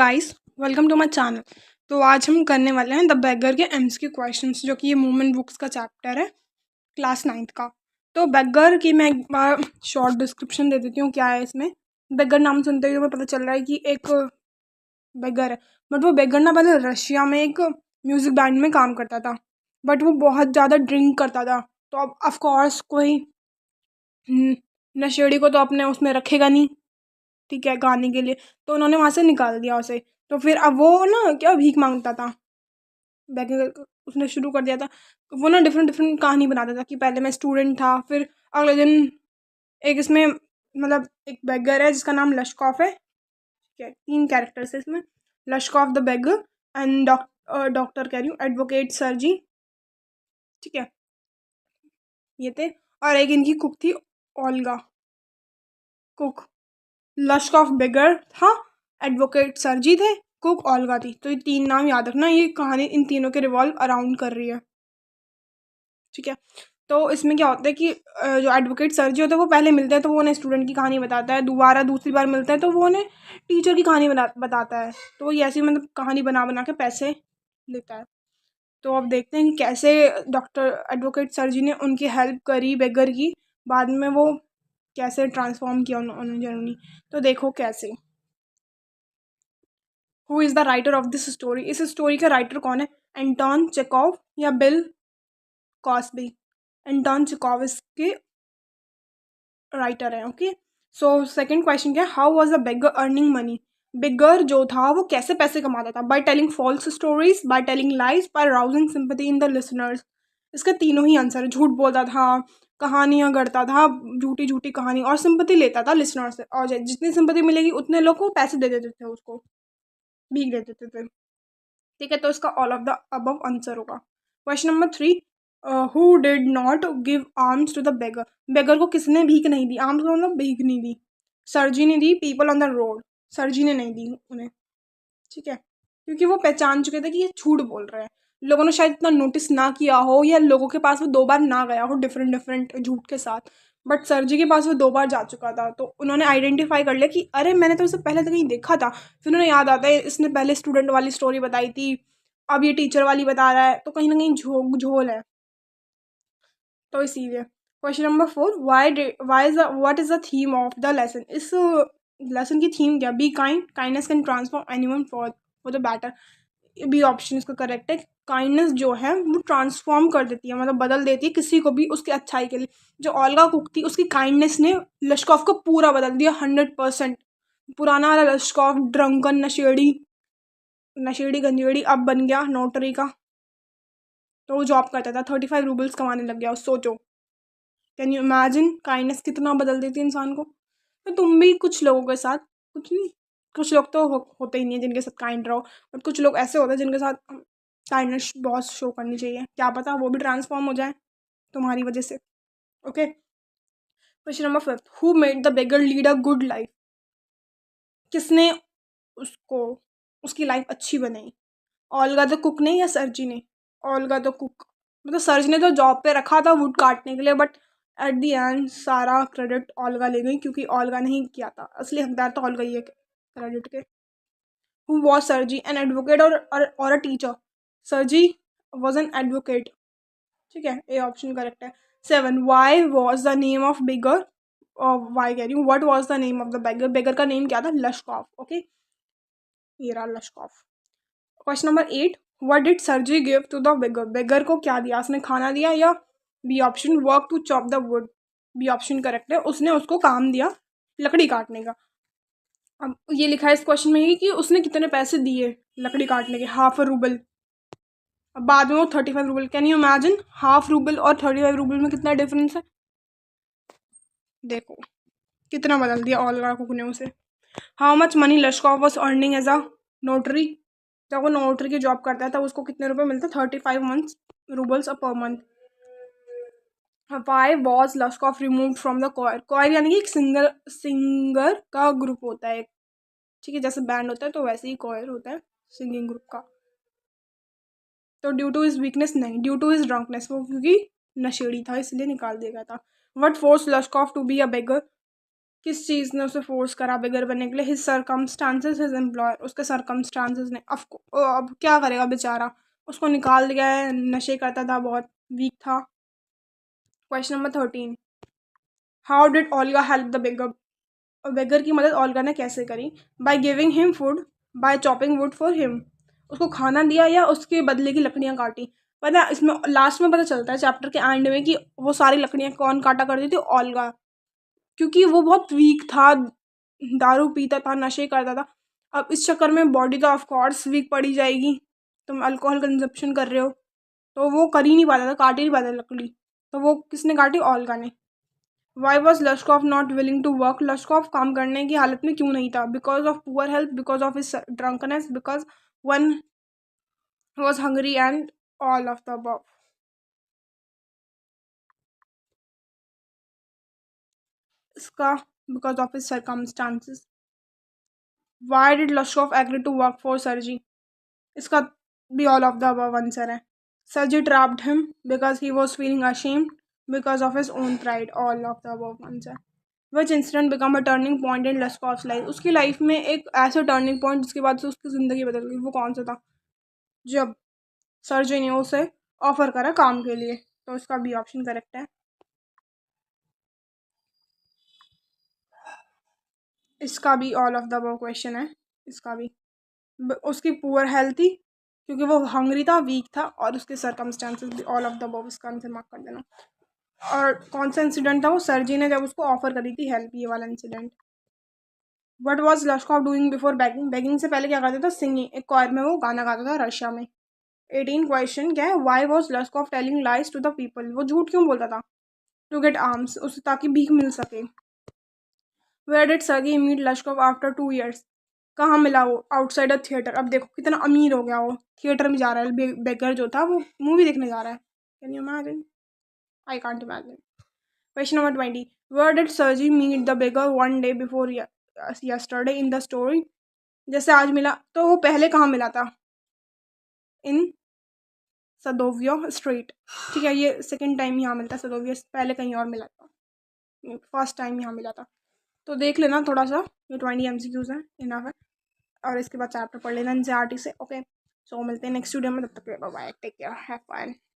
Guys, welcome to my channel. तो आज हम करने वाले हैं द बेगर के एमसीक्यू क्वेश्चंस, जो कि ये मूवमेंट बुक्स का चैप्टर है क्लास 9th का। तो बेगर की मैं एक बार शॉर्ट डिस्क्रिप्शन दे देती हूँ क्या है इसमें। बेगर नाम सुनते ही हमें पता चल रहा है कि एक बेगर है, बट वो बेगर ना पहले रशिया में एक म्यूज़िक बैंड में काम करता था, बट वो बहुत ज़्यादा ड्रिंक करता था। तो अब ऑफकोर्स कोई नशेड़ी को तो अपने उसमें रखेगा नहीं, ठीक है, गाने के लिए। तो उन्होंने वहाँ से निकाल दिया उसे। तो फिर अब वो ना क्या भीख मांगता था, उसने शुरू कर दिया था। वो ना डिफरेंट डिफरेंट कहानी बनाता था कि पहले मैं स्टूडेंट था, फिर अगले दिन एक इसमें मतलब एक बेगर है जिसका नाम लश्कॉफ है, ठीक है, 3 कैरेक्टर्स है इसमें। लश्कॉफ द बेगर एंड डॉक्टर कह रही हूँ, एडवोकेट सरजी, ठीक है, ये थे। और एक इनकी कुक थी, ओल्गा कुक। लश्कॉफ बेगर था, एडवोकेट सरजी थे, कुक ओल्गा थी। तो ये 3 नाम याद रखना, ये कहानी इन तीनों के रिवॉल्व अराउंड कर रही है, ठीक है। तो इसमें क्या होता है कि जो एडवोकेट सर जी होते हैं वो पहले मिलते हैं तो वो उन्हें स्टूडेंट की कहानी बताता है, दोबारा दूसरी बार मिलते हैं तो वो उन्हें टीचर की कहानी बताता है। तो ये ऐसी मतलब कहानी बना बना के पैसे लेता है। तो अब देखते हैं कि कैसे डॉक्टर एडवोकेट सर जी ने उनकी हेल्प करी बेगर की, बाद में वो कैसे ट्रांसफॉर्म किया उन्होंने जर्नी। तो देखो कैसे। Who is the writer of this story? इस स्टोरी का राइटर कौन है? एंटोन चेकोव या बिल कॉस्बी? एंटोन चेकोव इसके राइटर है, ओके। सो सेकंड क्वेश्चन क्या है? How was the beggar earning money? Beggar जो था वो कैसे पैसे कमाता था? By telling false stories, by telling lies, by rousing sympathy in the listeners. इसका तीनों ही आंसर है। झूठ बोलता था, कहानियाँ गढ़ता था, झूठी झूठी कहानी, और सिंपैथी लेता था लिसनर से, और जितनी सिंपैथी मिलेगी उतने लोग को पैसे दे देते थे, उसको भीख दे देते थे, ठीक है। तो इसका all of the above answer होगा। Question number 3, who did not give arms to the beggar? Beggar को किसने भीख नहीं दी? आर्म्स को मतलब भीख नहीं दी। सरजी ने दी। पीपल ऑन द रोड, सरजी ने नहीं दी उन्हें, ठीक है, क्योंकि वो पहचान चुके थे कि ये झूठ बोल रहे हैं। लोगों ने शायद इतना नोटिस ना किया हो, या लोगों के पास वो 2 बार ना गया हो डिफरेंट डिफरेंट झूठ के साथ, बट सरजी के पास वो 2 बार जा चुका था। तो उन्होंने आइडेंटिफाई कर लिया कि अरे मैंने तो इसे पहले तो कहीं देखा था। फिर उन्हें याद आता है इसने पहले स्टूडेंट वाली स्टोरी बताई थी, अब ये टीचर वाली बता रहा है, तो कहीं ना कहीं झोल है। तो इसीलिए question number 4, why is what is the theme of the lesson? इस लेसन की थीम क्या? Be kind, kindness can transform anyone for the better. B option इसका करेक्ट है। काइंडनेस जो है वो ट्रांसफॉर्म कर देती है, मतलब बदल देती है किसी को भी उसकी अच्छाई के लिए। जो ओल्गा कुक थी उसकी काइंडनेस ने लश्कॉफ को पूरा बदल दिया 100%। पुराना वाला लश्कॉफ ड्रंकन नशेड़ी नशेड़ी गंजेड़ी अब बन गया नोटरी का। तो वो जॉब करता था, 35 रूबल्स कमाने लग गया। सोचो, कैन यू इमेजिन काइंडनेस कितना बदल देती है इंसान को। तो तुम भी कुछ लोगों के साथ, कुछ नहीं, कुछ लोग तो होते ही नहीं है जिनके साथ काइंड रहो, बट कुछ लोग ऐसे होते हैं जिनके साथ काइंडनेस बहुत शो करनी चाहिए। क्या पता वो भी ट्रांसफॉर्म हो जाए तुम्हारी वजह से, okay. Question number 5, who made the beggar lead a good life? किसने उसको उसकी लाइफ अच्छी बनाई? ओल्गा द कुक ने या सरजी ने? ओल्गा द कुक, मतलब सरजी ने तो जॉब पे रखा था वुड काटने के लिए, बट एट द एंड सारा क्रेडिट ओल्गा ले गई, क्योंकि ओल्गा ने ही किया था। असली हकदार तो ओल्गा ही है क्रेडिट के। Who was Sergei? An advocate or a teacher? Sergei was an advocate, ठीक है, ए ऑप्शन करेक्ट है। 7, why was the name of beggar? Why कह रही हूँ, what was the name of the beggar? Beggar का name क्या था? Lushkoff, okay, ये रहा Lushkoff. Question number 8, what did Sergei give to the beggar? Beggar को क्या दिया? उसने खाना दिया, या B option work to chop the wood? B option correct है, उसने उसको काम दिया लकड़ी काटने का। अब ये लिखा है इस क्वेश्चन में ही कि उसने कितने पैसे दिए लकड़ी काटने के, हाफ अ रूबल। अब बाद में वो 35 rouble. Can you imagine half rouble और 35 रूबल में कितना डिफरेंस है? देखो कितना बदल दिया ओल्गा कुक ने उसे। How much money Lushkoff was earning as a notary? जब वो नोटरी की जॉब करता है तब उसको कितने रुपए मिलते? 35 months roubles per month. Y was लश्कॉफ removed from the coir? Coir यानी कि एक सिंगर का ग्रुप होता है, ठीक है, जैसे बैंड होता है तो वैसे ही कॉयर होता है सिंगिंग ग्रुप का। तो ड्यू टू हिज वीकनेस नहीं, ड्यू टू हिज ड्रंकनेस, वो क्योंकि नशेड़ी था इसलिए निकाल दिया गया था। What force Lushkoff to be a beggar? किस चीज़ ने उसे फोर्स करा बिगर बनने के लिए? हिज सरकमस्टांसेस, हिज एम्प्लॉयर, उसके सरकमस्टांसेस ने। अब क्या करेगा बेचारा, उसको निकाल दिया है, नशे करता था, बहुत वीक था। Question number 13, how did Olga help the beggar? Beggar की मदद ओल्गा ने कैसे करी? By giving him food, by chopping wood for him, उसको खाना दिया या उसके बदले की लकड़ियाँ काटी। पता है इसमें लास्ट में पता चलता है चैप्टर के एंड में कि वो सारी लकड़ियाँ कौन काटा करती थी? ओल्गा, क्योंकि वो बहुत वीक था, दारू पीता था, नशे करता था। अब इस चक्कर में बॉडी तो ऑफ कोर्स वीक पड़ी जाएगी, तुम अल्कोहल कंजप्शन कर रहे हो, तो वो कर ही नहीं पाता था, काट ही नहीं पाता लकड़ी। तो वो किसने काटी? ओल्गा ने। Why was Lushkoff not willing to work? Lushkoff काम करने की हालत में क्यों नहीं था? Because of poor health, because of his drunkenness, because one was hungry, and all of the above. इसका because of his circumstances. Why did Lushkoff agree to work for Sergei? इसका भी all of the above answer है। Sergei trapped him because he was feeling ashamed, because of his own pride, all of the above answer. Which incident become a turning point in Lushkoff's life? उसकी life में एक ऐसा turning point जिसके बाद से उसकी ज़िंदगी बदल गई, वो कौन सा था? जब सरजी ने उसे ऑफर करा काम के लिए। तो इसका भी ऑप्शन करेक्ट है। इसका भी all of the above question है। इसका भी उसकी पुअर हेल्थ थी, क्योंकि वो हंग्री था, वीक था, और उसके सर्कमस्टांसेस भी, ऑल ऑफ द अबव। इसका आंसर मार्क कर देना। और कौन सा इंसिडेंट था? वो सरजी ने जब उसको ऑफर करी थी हेल्प, ये वाला incident. What was लश्कॉफ doing before bagging? Bagging से पहले क्या करता था? सिंगिंग, एक कॉर में वो गाना गाता था रशिया में। 18 क्वेश्चन क्या है? Why was Lushkoff telling lies to the people? वो झूठ क्यों बोलता था? टू गेट आर्म्स, उसे ताकि भीख मिल सके। Where did Sergei meet Lushkoff after 2 years? कहाँ मिला वो? Outside a theatre. अब देखो कितना अमीर हो गया वो, थिएटर में जा रहा है, बेगर जो था वो मूवी देखने जा रहा है। Can you imagine? I can't imagine. Question number 20, where did Sergei meet the beggar one day before yesterday in the story? जैसे आज मिला, तो वो पहले कहाँ मिला था? In Sadovya street. ठीक है, ये सेकंड टाइम यहाँ मिलता है सदोवियो, पहले कहीं और मिला था, फर्स्ट टाइम यहाँ मिला था। तो देख लेना थोड़ा सा, ये 20 MCQs हैं, इनफ है। और इसके बाद चैप्टर पढ़ लेना NCERT से। ओके, सो मिलते हैं नेक्स्ट वीडियो में, तब तक bye bye, take care, have fun.